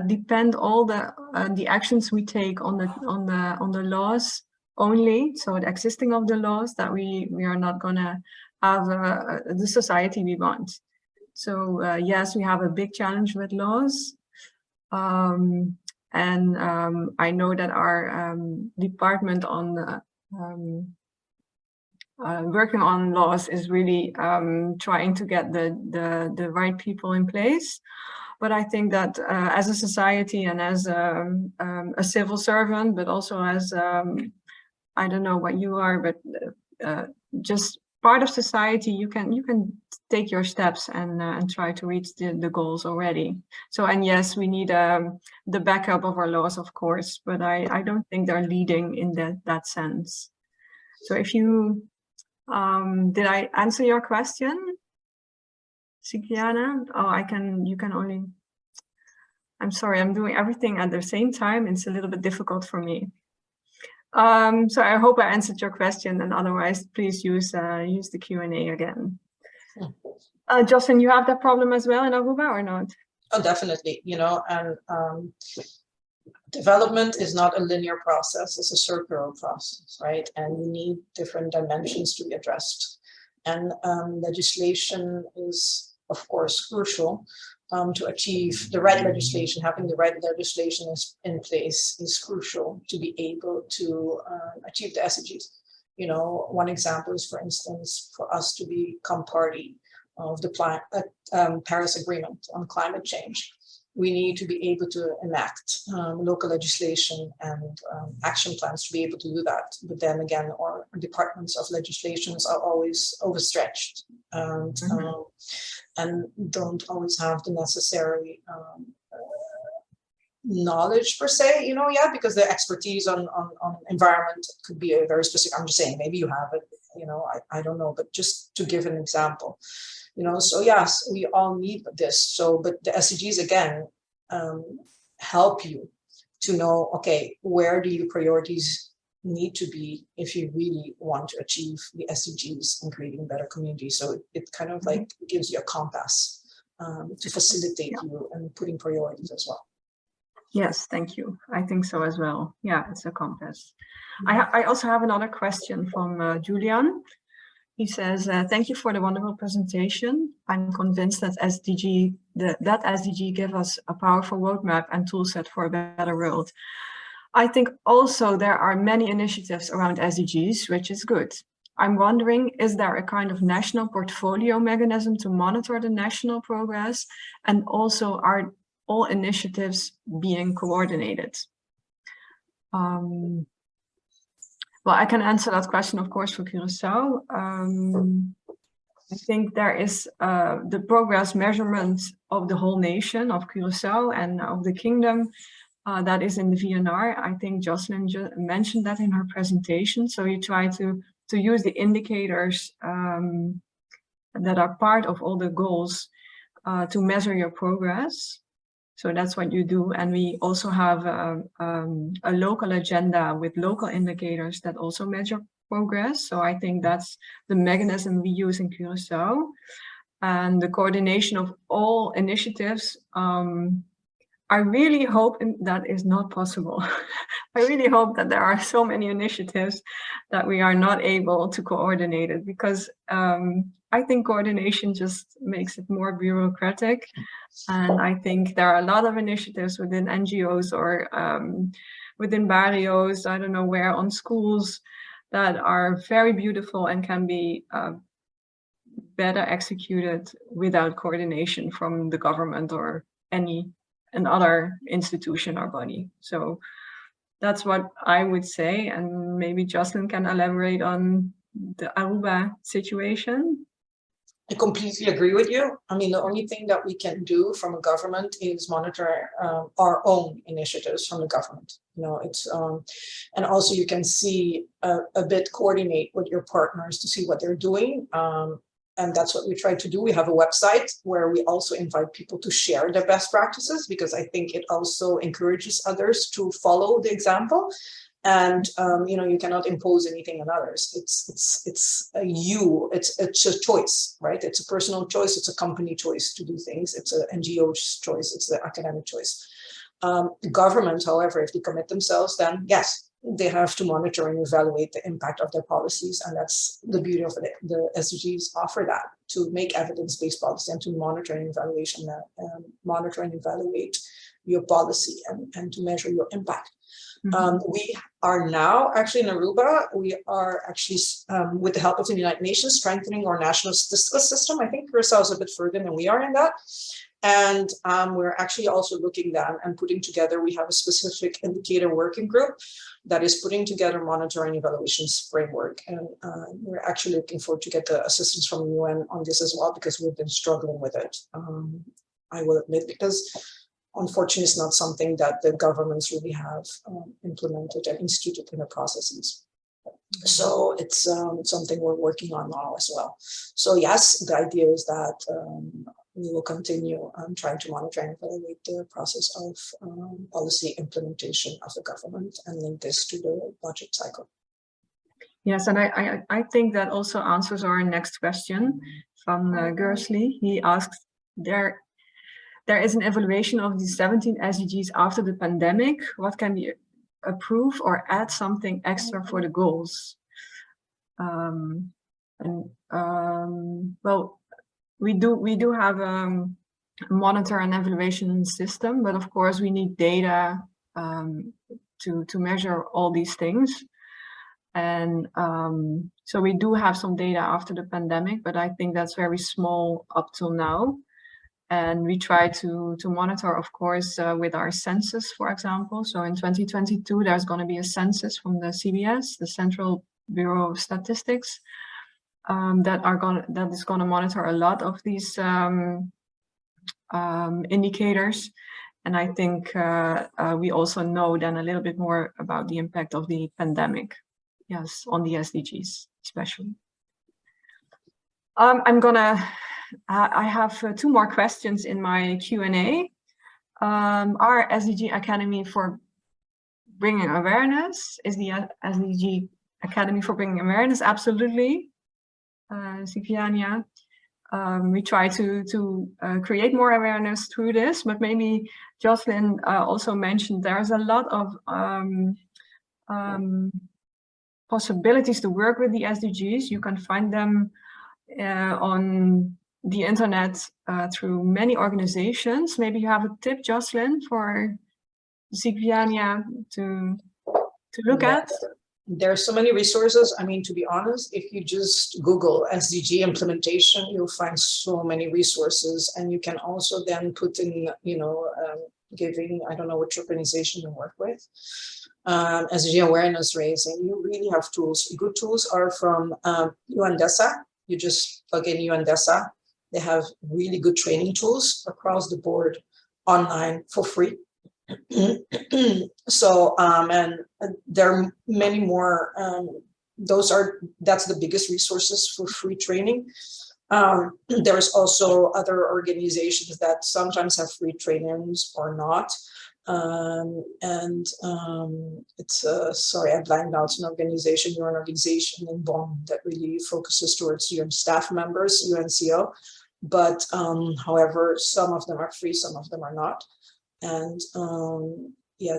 depend all the actions we take on the laws only, so the existing of the laws, that we are not gonna have the society we want. So yes, we have a big challenge with laws, and I know that our department on working on laws is really trying to get the right people in place. But I think that as a society and as a civil servant, but also as, I don't know what you are, but just part of society, you can take your steps and try to reach the goals already. So, and yes, we need the backup of our laws, of course, but I don't think they're leading in that sense. So if you, did I answer your question? Sikiana? Oh, you can only, I'm sorry, I'm doing everything at the same time. It's a little bit difficult for me. So I hope I answered your question, and otherwise please use the Q&A again. Jocelyn, you have that problem as well in Aruba or not? Oh, definitely, and development is not a linear process, it's a circular process, right? And you need different dimensions to be addressed. And legislation is, of course, crucial to achieve the right legislation. Having the right legislation in place is crucial to be able to achieve the SDGs. You know, one example is, for instance, for us to become party of the Paris Agreement on climate change. We need to be able to enact local legislation and action plans to be able to do that. But then again, our departments of legislations are always overstretched and don't always have the necessary knowledge per se, you know, because the expertise on environment could be a very specific. I'm just saying, maybe you have it, you know, I don't know, but just to give an example. You know, so yes, we all need this. So, but the SDGs again help you to know, okay, where do your priorities need to be if you really want to achieve the SDGs and creating better communities. So it kind of like gives you a compass to facilitate you and putting priorities as well. Yes, thank you. I think so as well. Yeah, it's a compass. I also have another question from Julian. He says, thank you for the wonderful presentation. I'm convinced that that SDG give us a powerful roadmap and toolset for a better world. I think also there are many initiatives around SDGs, which is good. I'm wondering, is there a kind of national portfolio mechanism to monitor the national progress? And also, are all initiatives being coordinated? Well, I can answer that question, of course, for Curaçao. I think there is the progress measurement of the whole nation of Curaçao and of the kingdom that is in the VNR. I think Jocelyn mentioned that in her presentation. So you try to use the indicators that are part of all the goals to measure your progress. So that's what you do. And we also have a local agenda with local indicators that also measure progress. So I think that's the mechanism we use in Curaçao. And the coordination of all initiatives, I really hope that is not possible. I really hope that there are so many initiatives that we are not able to coordinate it, because I think coordination just makes it more bureaucratic. And I think there are a lot of initiatives within NGOs or within barrios, I don't know where, on schools, that are very beautiful and can be better executed without coordination from the government or another institution or body. So that's what I would say. And maybe Jocelyn can elaborate on the Aruba situation. I completely agree with you. I mean, the only thing that we can do from a government is monitor our own initiatives from the government. You know, it's and also you can see a bit coordinate with your partners to see what they're doing. And that's what we try to do. We have a website where we also invite people to share their best practices, because I think it also encourages others to follow the example. And you know, you cannot impose anything on others. It's a choice, right? It's a personal choice. It's a company choice to do things. It's an NGO's choice. It's the academic choice. Government, however, if they commit themselves, then yes, they have to monitor and evaluate the impact of their policies. And that's the beauty of it. The SDGs offer that, to make evidence-based policy and to monitor and evaluate your policy and to measure your impact. We are now actually in Aruba, we are actually, with the help of the United Nations, strengthening our national statistical system. I think Curaçao is a bit further than we are in that. And we're actually also looking down and putting together, we have a specific indicator working group that is putting together monitoring evaluations framework. And we're actually looking forward to get the assistance from the UN on this as well, because we've been struggling with it. I will admit, because unfortunately, it's not something that the governments really have implemented and instituted in their processes. So it's something we're working on now as well. So yes, the idea is that we will continue trying to monitor and evaluate the process of policy implementation of the government and link this to the budget cycle. Yes, and I think that also answers our next question from Gersley. He asks, there is an evaluation of the 17 SDGs after the pandemic. What can be improve or add something extra for the goals? Well, we do have a monitor and evaluation system, but of course we need data to measure all these things. And so we do have some data after the pandemic, but I think that's very small up till now. And we try to monitor, of course, with our census, for example. So in 2022, there's going to be a census from the CBS, the Central Bureau of Statistics, that is going to monitor a lot of these indicators. And I think we also know then a little bit more about the impact of the pandemic, yes, on the SDGs, especially. I have 2 more questions in my Q&A. Our SDG Academy for Bringing Awareness, is the SDG Academy for Bringing Awareness? Absolutely, Sikiania. We try to create more awareness through this, but maybe Jocelyn also mentioned there's a lot of possibilities to work with the SDGs. You can find them on the internet through many organizations. Maybe you have a tip, Jocelyn, for Sikiania to look at? There are so many resources. I mean, to be honest, if you just Google SDG implementation, you'll find so many resources. And you can also then put in, giving, I don't know which organization you work with, SDG awareness raising. You really have tools. Good tools are from UNDESA. You just plug in UNDESA. They have really good training tools across the board online for free. So, and there are many more, that's the biggest resources for free training. There's also other organizations that sometimes have free trainings or not. It's, sorry, I blanked out, an organization, you're an organization in Bonn that really focuses towards UN staff members, UNCO. But however, some of them are free, some of them are not. And yeah,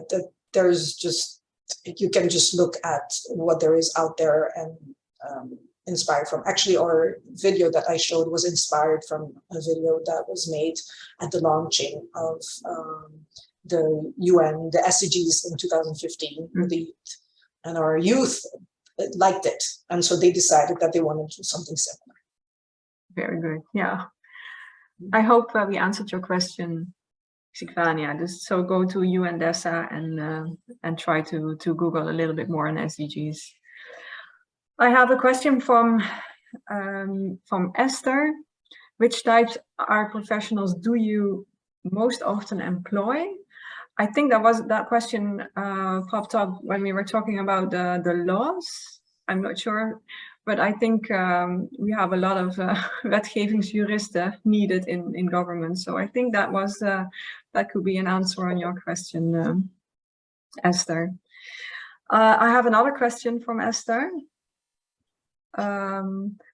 there's just, you can just look at what there is out there and inspired from. Actually, our video that I showed was inspired from a video that was made at the launching of the UN, the SDGs in 2015 with the youth. And our youth liked it. And so they decided that they wanted to do something similar. Very good. Yeah. I hope we answered your question, Sikiania. Just so go to UNDESA and try to Google a little bit more on SDGs. I have a question from Esther. Which types of professionals do you most often employ? I think that question popped up when we were talking about the laws. I'm not sure. But I think we have a lot of wetgevingsjuristen needed in government. So I think that was that could be an answer on your question, Esther. I have another question from Esther.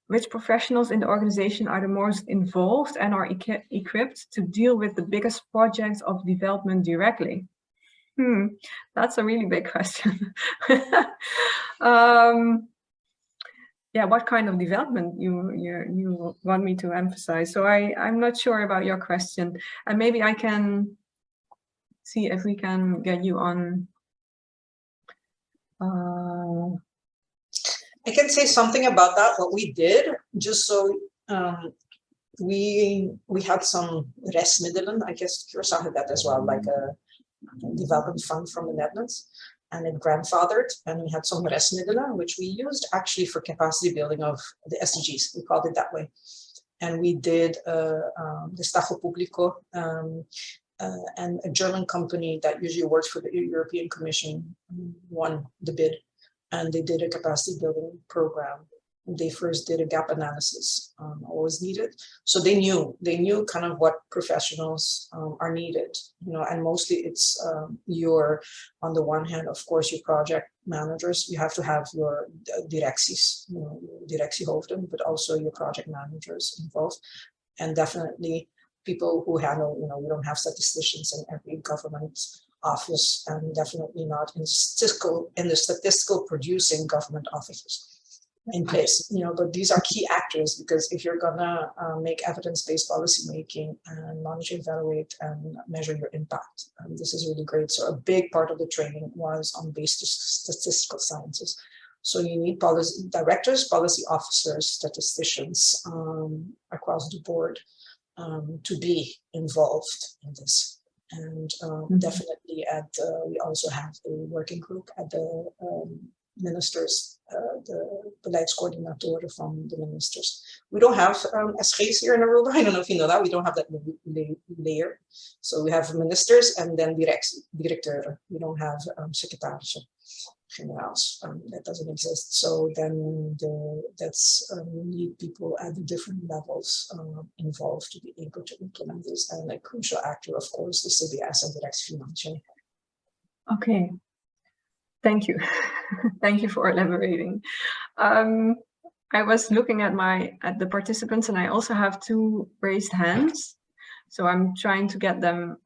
Which professionals in the organization are the most involved and are equipped to deal with the biggest projects of development directly? That's a really big question. Yeah, what kind of development you want me to emphasize? So I'm not sure about your question, and maybe I can see if we can get you on. I can say something about that. What we did, just so we had some restmiddelen. I guess Curaçao had that as well, like a development fund from the Netherlands. And it grandfathered, and we had some restmiddelen, which we used actually for capacity building of the SDGs. We called it that way. And we did the Stacho Público, and a German company that usually works for the European Commission won the bid, and they did a capacity building program. They first did a gap analysis, what was needed. So they knew kind of what professionals are needed, and mostly it's on the one hand, of course, your project managers, you have to have your directies, directiehoofden, but also your project managers involved. And definitely people who handle, we don't have statisticians in every government office, and definitely not in the statistical producing government offices in place, but these are key actors, because if you're gonna make evidence-based policy making and monitor, evaluate, and measure your impact, this is really great. So a big part of the training was on basic statistical sciences. So you need policy directors, policy officers, statisticians across the board to be involved in this. And definitely we also have a working group at the ministers, the beleidscoördinatoren from the ministers. We don't have SG's here in Aruba. I don't know if you know that. We don't have that layer. So we have ministers and then directeuren. We don't have secretarissen, generaals. That doesn't exist. So then we need people at the different levels involved to be able to implement this. And a crucial actor, of course, the CBS and Directie Financiën. Okay. Thank you. Thank you for elaborating. I was looking at the participants, and I also have 2 raised hands. So I'm trying to get them.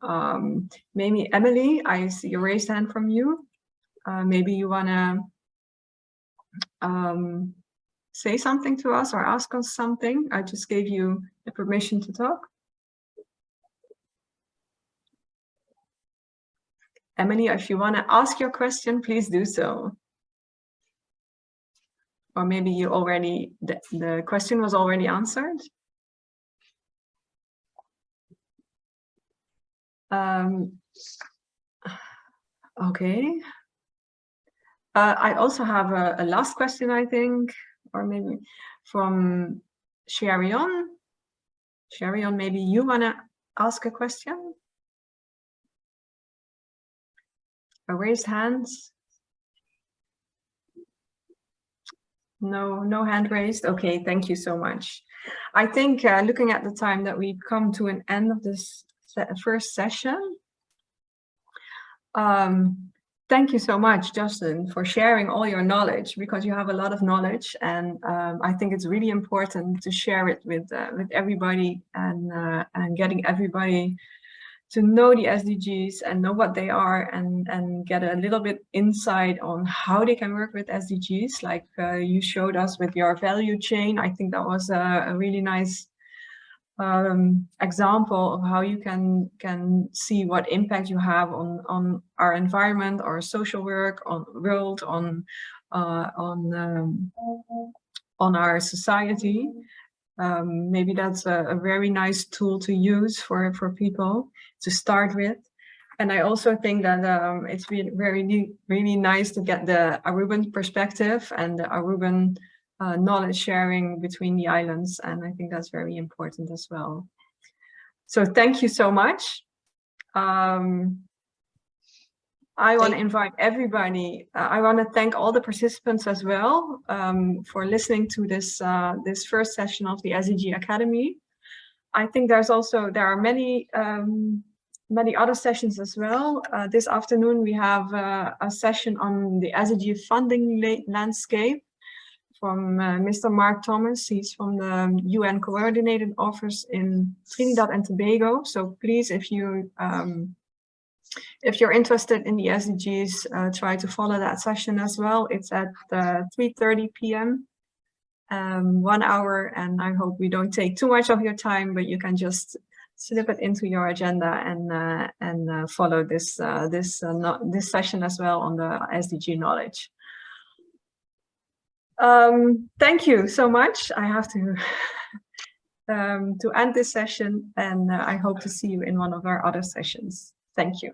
Maybe Emily, I see a raised hand from you. Maybe you wanna say something to us or ask us something. I just gave you the permission to talk. Emily, if you want to ask your question, please do so. Or maybe you already, the question was already answered. Okay. I also have a last question, I think, or maybe from Sharion. Sharion, maybe you want to ask a question? Raised hands? No hand raised. Okay, thank you so much. I think looking at the time that we've come to an end of this first session. Thank you so much, Justin, for sharing all your knowledge, because you have a lot of knowledge, and I think it's really important to share it with everybody, and getting everybody to know the SDGs and know what they are, and get a little bit insight on how they can work with SDGs, like you showed us with your value chain. I think that was a really nice example of how you can see what impact you have on our environment, our social work, on the world, on our society. Maybe that's a very nice tool to use for people to start with. And I also think that it's really nice to get the Aruban perspective and the Aruban knowledge sharing between the islands. And I think that's very important as well. So thank you so much. I want to invite everybody. I want to thank all the participants as well for listening to this this first session of the SDG Academy. I think there are many other sessions as well. This afternoon we have a session on the SDG funding landscape from Mr. Mark Thomas. He's from the UN Coordinated Office in Trinidad and Tobago. So please, if you're interested in the SDGs, try to follow that session as well. It's at 3:30 p.m. 1 hour, and I hope we don't take too much of your time, but you can just slip it into your agenda and follow this session as well on the SDG knowledge. Thank you so much. I have to end this session, and I hope to see you in one of our other sessions. Thank you.